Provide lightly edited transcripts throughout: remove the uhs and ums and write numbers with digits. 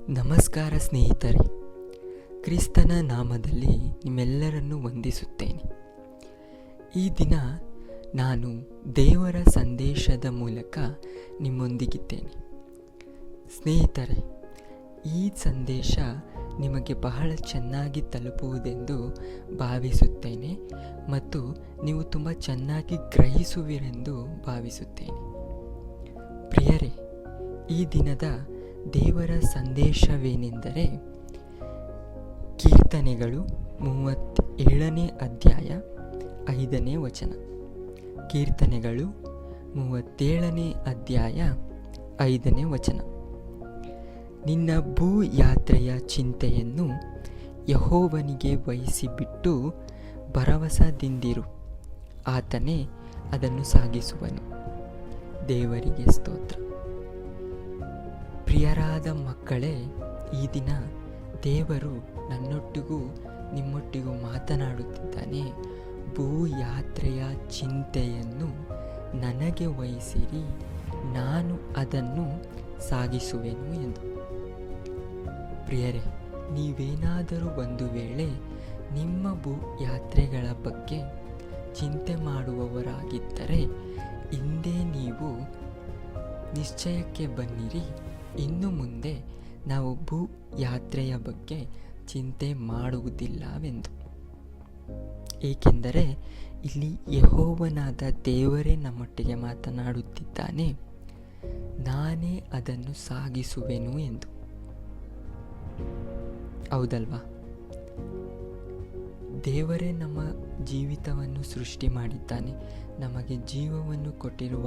ನಮಸ್ಕಾರ ಸ್ನೇಹಿತರೆ, ಕ್ರಿಸ್ತನ ನಾಮದಲ್ಲಿ ನಿಮ್ಮೆಲ್ಲರನ್ನು ವಂದಿಸುತ್ತೇನೆ. ಈ ದಿನ ನಾನು ದೇವರ ಸಂದೇಶದ ಮೂಲಕ ನಿಮ್ಮೊಂದಿಗಿದ್ದೇನೆ. ಸ್ನೇಹಿತರೆ, ಈ ಸಂದೇಶ ನಿಮಗೆ ಬಹಳ ಚೆನ್ನಾಗಿ ತಲುಪುವುದೆಂದು ಭಾವಿಸುತ್ತೇನೆ ಮತ್ತು ನೀವು ತುಂಬ ಚೆನ್ನಾಗಿ ಗ್ರಹಿಸುವಿರೆಂದು ಭಾವಿಸುತ್ತೇನೆ. ಪ್ರಿಯರೇ, ಈ ದಿನದ ದೇವರ ಸಂದೇಶವೇನೆಂದರೆ ಕೀರ್ತನೆಗಳು 37ನೇ ಅಧ್ಯಾಯ 5ನೇ ವಚನ. ಕೀರ್ತನೆಗಳು 37ನೇ ಅಧ್ಯಾಯ 5ನೇ ವಚನ. ನಿನ್ನ ಭೂಯಾತ್ರೆಯ ಚಿಂತೆಯನ್ನು ಯೆಹೋವನಿಗೆ ವಹಿಸಿಬಿಟ್ಟು ಭರವಸದಿಂದಿರು, ಆತನೇ ಅದನ್ನು ಸಾಗಿಸುವನು. ದೇವರಿಗೆ ಸ್ತೋತ್ರ. ಪ್ರಿಯರಾದ ಮಕ್ಕಳೇ, ಈ ದಿನ ದೇವರು ನನ್ನೊಟ್ಟಿಗೂ ನಿಮ್ಮೊಟ್ಟಿಗೂ ಮಾತನಾಡುತ್ತಿದ್ದಾನೆ. ಭೂಯಾತ್ರೆಯ ಚಿಂತೆಯನ್ನು ನನಗೆ ವಹಿಸಿರಿ, ನಾನು ಅದನ್ನು ಸಾಗಿಸುವೆನು ಎಂದು. ಪ್ರಿಯರೇ, ನೀವೇನಾದರೂ ಒಂದು ವೇಳೆ ನಿಮ್ಮ ಭೂಯಾತ್ರೆಗಳ ಬಗ್ಗೆ ಚಿಂತೆ ಮಾಡುವವರಾಗಿದ್ದರೆ ಇಂದೇ ನೀವು ನಿಶ್ಚಯಕ್ಕೆ ಬನ್ನಿರಿ. ಇನ್ನು ಮುಂದೆ ನಾವು ಭೂಯಾತ್ರೆಯ ಬಗ್ಗೆ ಚಿಂತೆ ಮಾಡುವುದಿಲ್ಲವೆಂದು. ಏಕೆಂದರೆ ಇಲ್ಲಿ ಯೆಹೋವನಾದ ದೇವರೇ ನಮ್ಮೊಟ್ಟಿಗೆ ಮಾತನಾಡುತ್ತಿದ್ದಾನೆ, ನಾನೇ ಅದನ್ನು ಸಾಗಿಸುವೆನು ಎಂದು. ಹೌದಲ್ವಾ? ದೇವರೇ ನಮ್ಮ ಜೀವಿತವನ್ನು ಸೃಷ್ಟಿ ಮಾಡಿದ್ದಾನೆ. ನಮಗೆ ಜೀವವನ್ನು ಕೊಟ್ಟಿರುವ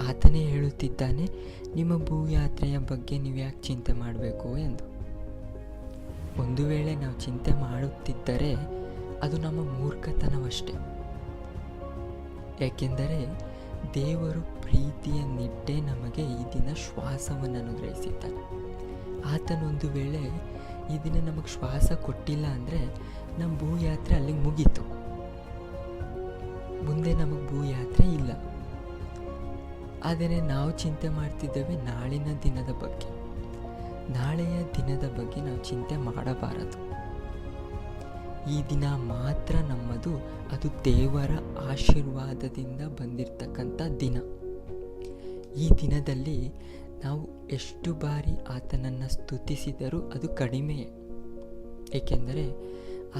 ಆತನೇ ಹೇಳುತ್ತಿದ್ದಾನೆ, ನಿಮ್ಮ ಭೂಯಾತ್ರೆಯ ಬಗ್ಗೆ ನೀವು ಯಾಕೆ ಚಿಂತೆ ಮಾಡಬೇಕು ಎಂದು. ಒಂದು ವೇಳೆ ನಾವು ಚಿಂತೆ ಮಾಡುತ್ತಿದ್ದರೆ ಅದು ನಮ್ಮ ಮೂರ್ಖತನವಷ್ಟೇ. ಯಾಕೆಂದರೆ ದೇವರು ಪ್ರೀತಿಯ ನಿಟ್ಟೆ ನಮಗೆ ಈ ದಿನ ಶ್ವಾಸವನ್ನು ಅನುಗ್ರಹಿಸಿದ್ದಾನೆ. ಆತನೊಂದು ವೇಳೆ ಈ ದಿನ ನಮಗೆ ಶ್ವಾಸ ಕೊಟ್ಟಿಲ್ಲ ಅಂದರೆ ನಮ್ಮ ಭೂಯಾತ್ರೆ ಅಲ್ಲಿಗೆ ಮುಗೀತು. ಮುಂದೆ ನಮಗೆ ಭೂಯಾತ್ರೆ ಇಲ್ಲ. ಆದರೆ ನಾವು ಚಿಂತೆ ಮಾಡ್ತಿದ್ದೇವೆ ನಾಳಿನ ದಿನದ ಬಗ್ಗೆ. ನಾಳೆಯ ದಿನದ ಬಗ್ಗೆ ನಾವು ಚಿಂತೆ ಮಾಡಬಾರದು. ಈ ದಿನ ಮಾತ್ರ ನಮ್ಮದು. ಅದು ದೇವರ ಆಶೀರ್ವಾದದಿಂದ ಬಂದಿರತಕ್ಕಂಥ ದಿನ. ಈ ದಿನದಲ್ಲಿ ನಾವು ಎಷ್ಟು ಬಾರಿ ಆತನನ್ನು ಸ್ತುತಿಸಿದರೂ ಅದು ಕಡಿಮೆಯೇ. ಏಕೆಂದರೆ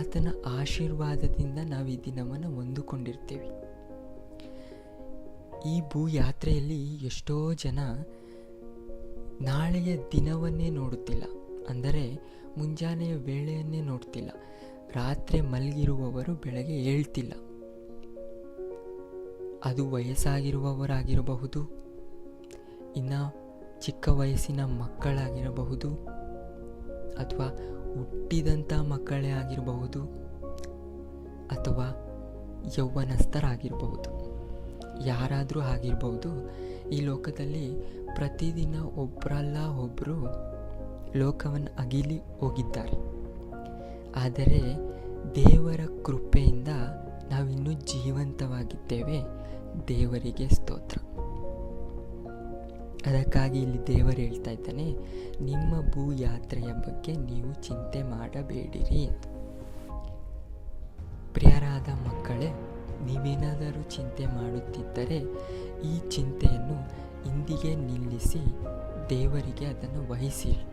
ಆತನ ಆಶೀರ್ವಾದದಿಂದ ನಾವು ಈ ದಿನವನ್ನು ಹೊಂದಿಕೊಂಡಿರ್ತೇವೆ. ಈ ಭೂಯಾತ್ರೆಯಲ್ಲಿ ಎಷ್ಟೋ ಜನ ನಾಳೆಯ ದಿನವನ್ನೇ ನೋಡುತ್ತಿಲ್ಲ, ಅಂದರೆ ಮುಂಜಾನೆಯ ವೇಳೆಯನ್ನೇ ನೋಡ್ತಿಲ್ಲ. ರಾತ್ರಿ ಮಲಗಿರುವವರು ಬೆಳಗ್ಗೆ ಏಳ್ತಿಲ್ಲ. ಅದು ವಯಸ್ಸಾಗಿರುವವರಾಗಿರಬಹುದು, ಇನ್ನು ಚಿಕ್ಕ ವಯಸ್ಸಿನ ಮಕ್ಕಳಾಗಿರಬಹುದು, ಅಥವಾ ಹುಟ್ಟಿದಂಥ ಮಕ್ಕಳೇ ಆಗಿರಬಹುದು, ಅಥವಾ ಯೌವನಸ್ಥರಾಗಿರಬಹುದು. ಯಾರಾದರೂ ಆಗಿರಬಹುದು. ಈ ಲೋಕದಲ್ಲಿ ಪ್ರತಿದಿನ ಒಬ್ಬರಲ್ಲ ಒಬ್ಬರು ಲೋಕವನ್ನು ಅಗಿಲಿ ಹೋಗಿದ್ದಾರೆ. ಆದರೆ ದೇವರ ಕೃಪೆಯಿಂದ ನಾವಿನ್ನೂ ಜೀವಂತವಾಗಿದ್ದೇವೆ. ದೇವರಿಗೆ ಸ್ತೋತ್ರ. ಅದಕ್ಕಾಗಿ ಇಲ್ಲಿ ದೇವರು ಹೇಳ್ತಾ ಇದ್ದಾನೆ, ನಿಮ್ಮ ಭೂಯಾತ್ರೆಯ ಬಗ್ಗೆ ನೀವು ಚಿಂತೆ ಮಾಡಬೇಡಿರಿ ಎಂದು. ಪ್ರಿಯರಾದ ಮಕ್ಕಳೇ, ನೀವೇನಾದರೂ ಚಿಂತೆ ಮಾಡುತ್ತಿದ್ದರೆ ಈ ಚಿಂತೆಯನ್ನು ಇಂದಿಗೆ ನಿಲ್ಲಿಸಿ ದೇವರಿಗೆ ಅದನ್ನು ವಹಿಸಿರಿ.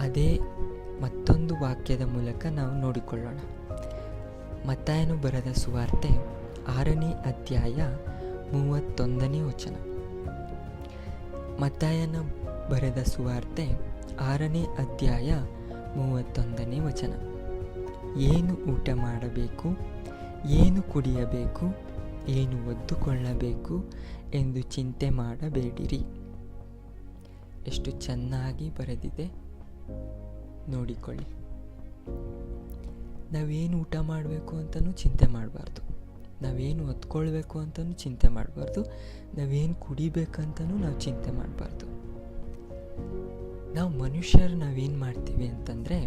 ಅದೇ ಮತ್ತೊಂದು ವಾಕ್ಯದ ಮೂಲಕ ನಾವು ನೋಡಿಕೊಳ್ಳೋಣ. ಮತ್ತಾಯನು ಬರೆದ ಸುವಾರ್ತೆ 6ನೇ ಅಧ್ಯಾಯ 31ನೇ ವಚನ. ಮತ್ತಾಯನ ಬರೆದ ಸುವಾರ್ತೆ 6ನೇ ಅಧ್ಯಾಯ 31ನೇ ವಚನ. ಏನು ಊಟ ಮಾಡಬೇಕು, ಏನು ಕುಡಿಯಬೇಕು, ಏನು ಒದ್ದುಕೊಳ್ಳಬೇಕು ಎಂದು ಚಿಂತೆ ಮಾಡಬೇಡಿರಿ. ಎಷ್ಟು ಚೆನ್ನಾಗಿ ಬರೆದಿದೆ ನೋಡಿಕೊಳ್ಳಿ. ನಾವೇನು ಊಟ ಮಾಡಬೇಕು ಅಂತಲೂ ಚಿಂತೆ ಮಾಡಬಾರ್ದು, ನಾವೇನು ಒದ್ಕೊಳ್ಬೇಕು ಅಂತಲೂ ಚಿಂತೆ ಮಾಡಬಾರ್ದು, ನಾವೇನು ಕುಡಿಬೇಕಂತಲೂ ನಾವು ಚಿಂತೆ ಮಾಡಬಾರ್ದು. ನಾವು ಮನುಷ್ಯರು ನಾವೇನು ಮಾಡ್ತೀವಿ ಅಂತಂದರೆ,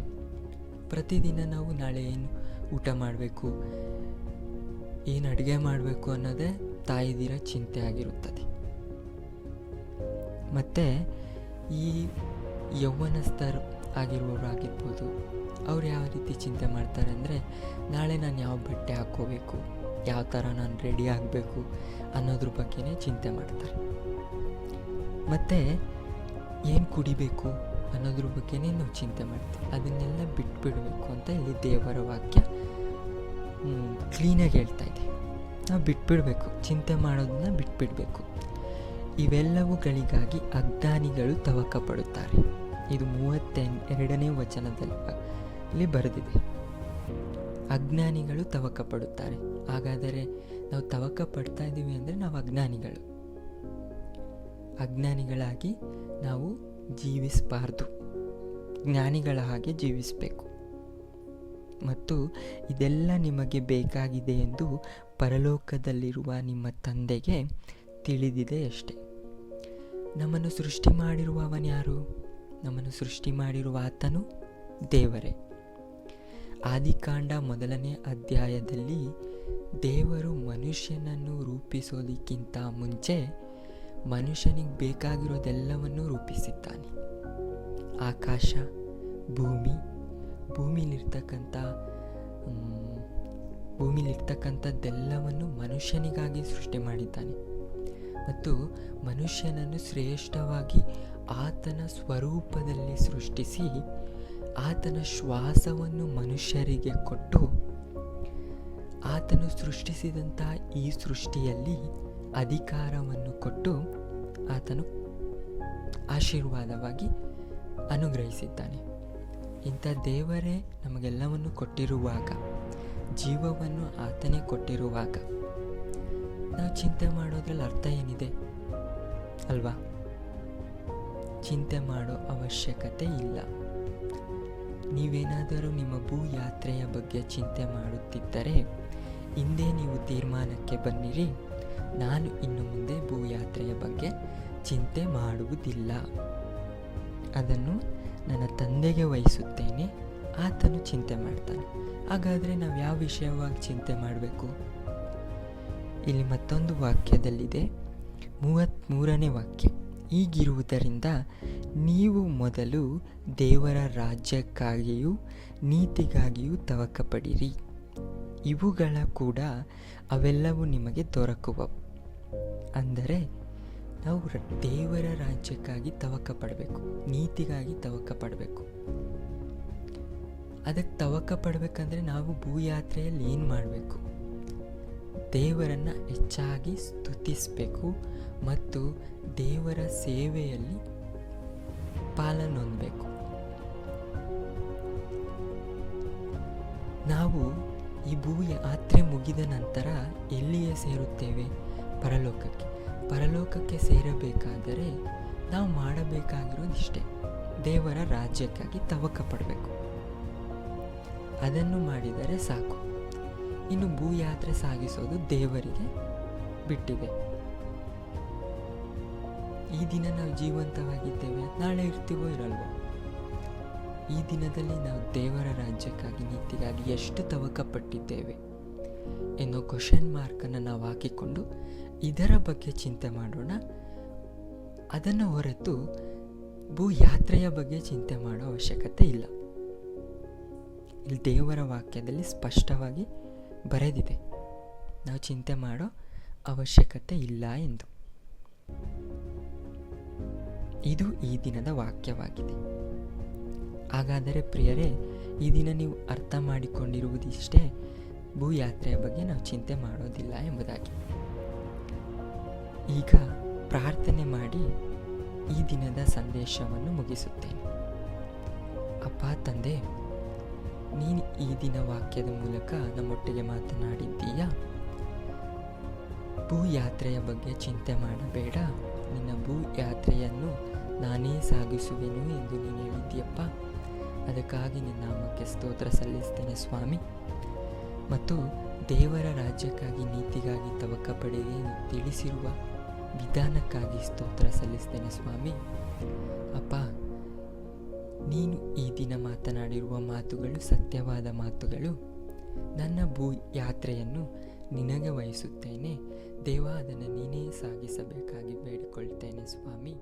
ಪ್ರತಿದಿನ ನಾವು ನಾಳೆ ಏನು ಊಟ ಮಾಡಬೇಕು, ಏನು ಅಡುಗೆ ಮಾಡಬೇಕು ಅನ್ನೋದೇ ತಾಯಿದಿರ ಚಿಂತೆ ಆಗಿರುತ್ತದೆ. ಮತ್ತು ಈ ಯೌವನಸ್ಥರು ಆಗಿರುವವರು ಆಗಿರ್ಬೋದು, ಅವ್ರು ಯಾವ ರೀತಿ ಚಿಂತೆ ಮಾಡ್ತಾರೆ ಅಂದರೆ, ನಾಳೆ ನಾನು ಯಾವ ಬಟ್ಟೆ ಹಾಕ್ಕೋಬೇಕು, ಯಾವ ಥರ ನಾನು ರೆಡಿ ಆಗಬೇಕು ಅನ್ನೋದ್ರ ಬಗ್ಗೆನೇ ಚಿಂತೆ ಮಾಡ್ತಾರೆ. ಮತ್ತು ಏನು ಕುಡಿಬೇಕು ಅನ್ನೋದ್ರ ಬಗ್ಗೆನೇ ನಾವು ಚಿಂತೆ ಮಾಡ್ತೀವಿ. ಅದನ್ನೆಲ್ಲ ಬಿಟ್ಬಿಡಬೇಕು ಅಂತ ಇಲ್ಲಿ ದೇವರ ವಾಕ್ಯ ಕ್ಲೀನಾಗಿ ಹೇಳ್ತಾ ಇದೆ. ನಾವು ಬಿಟ್ಬಿಡಬೇಕು, ಚಿಂತೆ ಮಾಡೋದನ್ನ ಬಿಟ್ಬಿಡಬೇಕು. ಇವೆಲ್ಲವುಗಳಿಗಾಗಿ ಅಜ್ಞಾನಿಗಳು ತವಕ ಪಡುತ್ತಾರೆ. ಇದು 32ನೇ ವಚನದಲ್ಲಿ ಬರೆದಿದೆ. ಅಜ್ಞಾನಿಗಳು ತವಕ ಪಡುತ್ತಾರೆ. ಹಾಗಾದರೆ ನಾವು ತವಕ ಪಡ್ತಾ ಇದ್ದೀವಿ ಅಂದರೆ ನಾವು ಅಜ್ಞಾನಿಗಳಾಗಿ ನಾವು ಜೀವಿಸಬಾರ್ದು, ಜ್ಞಾನಿಗಳ ಹಾಗೆ ಜೀವಿಸಬೇಕು. ಮತ್ತು ಇದೆಲ್ಲ ನಿಮಗೆ ಬೇಕಾಗಿದೆ ಎಂದು ಪರಲೋಕದಲ್ಲಿರುವ ನಿಮ್ಮ ತಂದೆಗೆ ತಿಳಿದಿದೆ ಅಷ್ಟೆ. ನಮ್ಮನ್ನು ಸೃಷ್ಟಿ ಮಾಡಿರುವವನು ಯಾರು? ನಮ್ಮನ್ನು ಸೃಷ್ಟಿ ಮಾಡಿರುವ ಆತನು ದೇವರೇ. ಆದಿಕಾಂಡ 1ನೇ ಅಧ್ಯಾಯದಲ್ಲಿ ದೇವರು ಮನುಷ್ಯನನ್ನು ರೂಪಿಸೋದಕ್ಕಿಂತ ಮುಂಚೆ ಮನುಷ್ಯನಿಗೆ ಬೇಕಾಗಿರೋದೆಲ್ಲವನ್ನೂ ರೂಪಿಸಿದ್ದಾನೆ. ಆಕಾಶ, ಭೂಮಿಲಿರ್ತಕ್ಕಂಥದ್ದೆಲ್ಲವನ್ನು ಮನುಷ್ಯನಿಗಾಗಿ ಸೃಷ್ಟಿ ಮಾಡಿದ್ದಾನೆ. ಮತ್ತು ಮನುಷ್ಯನನ್ನು ಶ್ರೇಷ್ಠವಾಗಿ ಆತನ ಸ್ವರೂಪದಲ್ಲಿ ಸೃಷ್ಟಿಸಿ ಆತನ ಶ್ವಾಸವನ್ನು ಮನುಷ್ಯರಿಗೆ ಕೊಟ್ಟು ಆತನು ಸೃಷ್ಟಿಸಿದಂಥ ಈ ಸೃಷ್ಟಿಯಲ್ಲಿ ಅಧಿಕಾರವನ್ನು ಕೊಟ್ಟು ಆತನು ಆಶೀರ್ವಾದವಾಗಿ ಅನುಗ್ರಹಿಸಿದ್ದಾನೆ. ಇಂಥ ದೇವರೇ ನಮಗೆಲ್ಲವನ್ನು ಕೊಟ್ಟಿರುವಾಗ, ಜೀವವನ್ನು ಆತನೇ ಕೊಟ್ಟಿರುವಾಗ ನಾವು ಚಿಂತೆ ಮಾಡೋದ್ರಲ್ಲಿ ಅರ್ಥ ಏನಿದೆ ಅಲ್ವಾ? ಚಿಂತೆ ಮಾಡೋ ಅವಶ್ಯಕತೆ ಇಲ್ಲ. ನೀವೇನಾದರೂ ನಿಮ್ಮ ಭೂ ಯಾತ್ರೆಯ ಬಗ್ಗೆ ಚಿಂತೆ ಮಾಡುತ್ತಿದ್ದರೆ ಹಿಂದೆ ನೀವು ತೀರ್ಮಾನಕ್ಕೆ ಬನ್ನಿರಿ, ನಾನು ಇನ್ನು ಮುಂದೆ ಭೂಯಾತ್ರೆಯ ಬಗ್ಗೆ ಚಿಂತೆ ಮಾಡುವುದಿಲ್ಲ, ಅದನ್ನು ನನ್ನ ತಂದೆಗೆ ವಹಿಸುತ್ತೇನೆ, ಆತನು ಚಿಂತೆ ಮಾಡ್ತಾನೆ. ಹಾಗಾದರೆ ನಾವು ಯಾವ ವಿಷಯವಾಗಿ ಚಿಂತೆ ಮಾಡಬೇಕು? ಇಲ್ಲಿ ಮತ್ತೊಂದು ವಾಕ್ಯದಲ್ಲಿದೆ, 33ನೇ ವಾಕ್ಯ. ಹೀಗಿರುವುದರಿಂದ ನೀವು ಮೊದಲು ದೇವರ ರಾಜ್ಯಕ್ಕಾಗಿಯೂ ನೀತಿಗಾಗಿಯೂ ತವಕ ಪಡಿರಿ, ಇವುಗಳ ಕೂಡ ಅವೆಲ್ಲವೂ ನಿಮಗೆ ದೊರಕುವವು. ಅಂದರೆ ನಾವು ದೇವರ ರಾಜ್ಯಕ್ಕಾಗಿ ತವಕ ಪಡಬೇಕು, ನೀತಿಗಾಗಿ ತವಕ ಪಡಬೇಕು. ಅದಕ್ಕೆ ತವಕ ಪಡಬೇಕಂದ್ರೆ ನಾವು ಭೂಯಾತ್ರೆಯಲ್ಲಿ ಏನು ಮಾಡಬೇಕು? ದೇವರನ್ನು ಹೆಚ್ಚಾಗಿ ಸ್ತುತಿಸಬೇಕು ಮತ್ತು ದೇವರ ಸೇವೆಯಲ್ಲಿ ಪಾಲನೊಂದಬೇಕು. ನಾವು ಈ ಭೂಯಾತ್ರೆ ಮುಗಿದ ನಂತರ ಎಲ್ಲಿಯೇ ಸೇರುತ್ತೇವೆ? ಪರಲೋಕಕ್ಕೆ ಸೇರಬೇಕಾದರೆ ನಾವು ಮಾಡಬೇಕಾಗಿರೋದಿಷ್ಟೇ, ದೇವರ ರಾಜ್ಯಕ್ಕಾಗಿ ತವಕ ಪಡಬೇಕು. ಅದನ್ನು ಮಾಡಿದರೆ ಸಾಕು. ಇನ್ನು ಭೂಯಾತ್ರೆ ಸಾಗಿಸೋದು ದೇವರಿಗೆ ಬಿಟ್ಟಿದೆ. ಈ ದಿನ ನಾವು ಜೀವಂತವಾಗಿದ್ದೇವೆ, ನಾಳೆ ಇರ್ತೀವೋ ಇರಲ್ವೋ? ಈ ದಿನದಲ್ಲಿ ನಾವು ದೇವರ ರಾಜ್ಯಕ್ಕಾಗಿ ನೀತಿಗಾಗಿ ಎಷ್ಟು ತವಕ ಪಟ್ಟಿದ್ದೇವೆ ಎನ್ನೋ ಕ್ವಶನ್ ಮಾರ್ಕನ್ನು ನಾವು ಹಾಕಿಕೊಂಡು ಇದರ ಬಗ್ಗೆ ಚಿಂತೆ ಮಾಡೋಣ. ಅದನ್ನು ಹೊರತು ಭೂಯಾತ್ರೆಯ ಬಗ್ಗೆ ಚಿಂತೆ ಮಾಡೋ ಅವಶ್ಯಕತೆ ಇಲ್ಲ. ಇಲ್ಲಿ ದೇವರ ವಾಕ್ಯದಲ್ಲಿ ಸ್ಪಷ್ಟವಾಗಿ ಬರೆದಿದೆ, ನಾವು ಚಿಂತೆ ಮಾಡೋ ಅವಶ್ಯಕತೆ ಇಲ್ಲ ಎಂದು. ಇದು ಈ ದಿನದ ವಾಕ್ಯವಾಗಿದೆ. ಹಾಗಾದರೆ ಪ್ರಿಯರೇ, ಈ ದಿನ ನೀವು ಅರ್ಥ ಮಾಡಿಕೊಂಡಿರುವುದಿಷ್ಟೇ, ಭೂಯಾತ್ರೆಯ ಬಗ್ಗೆ ನಾವು ಚಿಂತೆ ಮಾಡೋದಿಲ್ಲ ಎಂಬುದಾಗಿ. ಈಗ ಪ್ರಾರ್ಥನೆ ಮಾಡಿ ಈ ದಿನದ ಸಂದೇಶವನ್ನು ಮುಗಿಸುತ್ತೇನೆ. ಅಪ್ಪ ತಂದೆ, ನೀನು ಈ ದಿನ ವಾಕ್ಯದ ಮೂಲಕ ನಮ್ಮೊಟ್ಟಿಗೆ ಮಾತನಾಡಿದ್ದೀಯಾ. ಭೂಯಾತ್ರೆಯ ಬಗ್ಗೆ ಚಿಂತೆ ಮಾಡಬೇಡ, ನಿನ್ನ ಭೂಯಾತ್ರೆಯನ್ನು ನಾನೇ ಸಾಗಿಸುವೆನು ಎಂದು ನೀನು ಹೇಳಿದ್ದೀಯಪ್ಪ. ಅದಕ್ಕಾಗಿ ನಿನ್ನ ನಾಮಕ್ಕೆ ಸ್ತೋತ್ರ ಸಲ್ಲಿಸ್ತೇನೆ ಸ್ವಾಮಿ. ಮತ್ತು ದೇವರ ರಾಜ್ಯಕ್ಕಾಗಿ ನೀತಿಗಾಗಿ ತವಕ ಪಡೆಗೆ ತಿಳಿಸಿರುವ ವಿಧಾನಕ್ಕಾಗಿ ಸ್ತೋತ್ರ ಸಲ್ಲಿಸ್ತೇನೆ ಸ್ವಾಮಿ. ಅಪ್ಪ, ನೀನು ಈ ದಿನ ಮಾತನಾಡಿರುವ ಮಾತುಗಳು ಸತ್ಯವಾದ ಮಾತುಗಳು. ನನ್ನ ಭೂ ಯಾತ್ರೆಯನ್ನು ನಿನಗೆ ವಹಿಸುತ್ತೇನೆ ದೇವ, ಅದನ್ನು ನೀನೇ ಸಾಗಿಸಬೇಕಾಗಿ ಬೇಡಿಕೊಳ್ತೇನೆ ಸ್ವಾಮಿ.